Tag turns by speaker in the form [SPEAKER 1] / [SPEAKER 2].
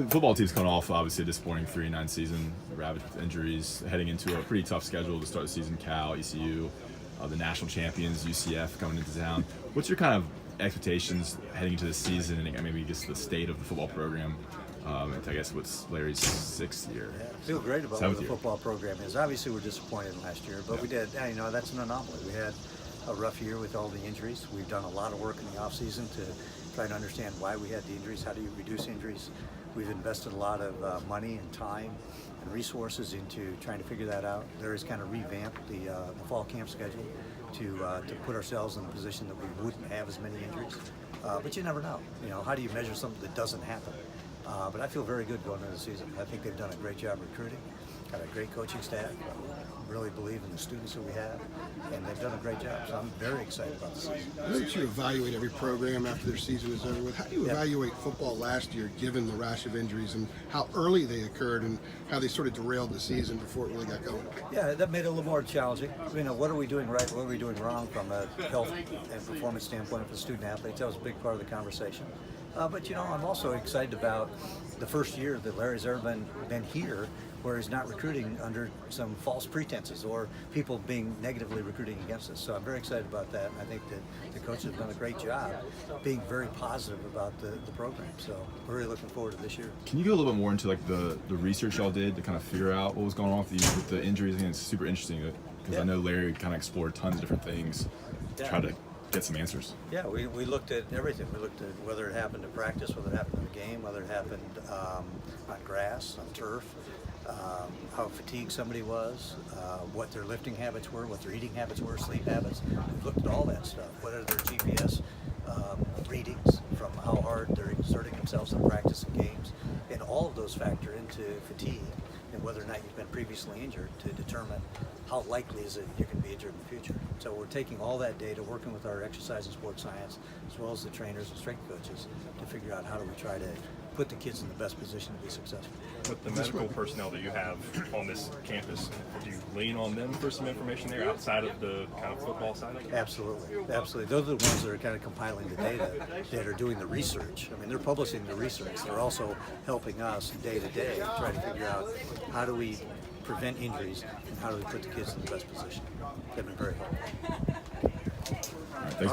[SPEAKER 1] football team's coming off obviously a disappointing 3-9 season, ravaged with injuries, heading into a pretty tough schedule to start the season. Cal, ECU, the national champions, UCF coming into town. What's your kind of expectations heading into the season and maybe just the state of the football program? I guess what's Larry's 6th year.
[SPEAKER 2] Yeah, I feel great about what the
[SPEAKER 1] year.
[SPEAKER 2] football program is. Obviously, we're disappointed last year, but we did. You know, that's an anomaly. We had a rough year with all the injuries. We've done a lot of work in the offseason to try to understand why we had the injuries. How do you reduce injuries? We've invested a lot of money and time and resources into trying to figure that out. Larry's kind of revamped the fall camp schedule to put ourselves in a position that we wouldn't have as many injuries. But you never know. You know, how do you measure something that doesn't happen? But I feel very good going into the season. I think they've done a great job recruiting, got a great coaching staff, really believe in the students that we have, and they've done a great job. So I'm very excited about the season.
[SPEAKER 3] I know that you evaluate every program after their season is over with. How do you evaluate football last year, given the rash of injuries and how early they occurred and how they sort of derailed the season before it really got going?
[SPEAKER 2] Yeah, that made it a little more challenging. You know, what are we doing right? What are we doing wrong from a health and performance standpoint for student athletes? That was a big part of the conversation. But you know, I'm also excited about the first year that Larry's ever been here, where he's not recruiting under some false pretenses or people being negatively recruiting against us. So I'm very excited about that, and I think that the coaches have done a great job being very positive about the program. So we're really looking forward to this year.
[SPEAKER 1] Can you go a little bit more into like the research y'all did to kind of figure out what was going on with the injuries? I think it's super interesting because I know Larry kind of explored tons of different things to try to get some answers.
[SPEAKER 2] Yeah, we looked at everything. We looked at whether it happened in practice, whether it happened in the game, whether it happened on grass, on turf, how fatigued somebody was, what their lifting habits were, what their eating habits were, sleep habits. We've looked at all that stuff. What are their GPS readings from how hard they're exerting themselves in practice and games, and all of those factor into fatigue and whether or not you've been previously injured to determine how likely is it you're going to be injured in the future. So we're taking all that data, working with our exercise and sports science, as well as the trainers and strength coaches, to figure out how do we try to put the kids in the best position to be successful.
[SPEAKER 4] With the medical personnel that you have on this campus, do you lean on them for some information there outside of the kind of football side of it?
[SPEAKER 2] Absolutely, absolutely. Those are the ones that are kind of compiling the data, that are doing the research. I mean, they're publishing the research. They're also helping us day to day try to figure out how do we prevent injuries and how do we put the kids in the best position. They've been very helpful.
[SPEAKER 1] All right, thanks,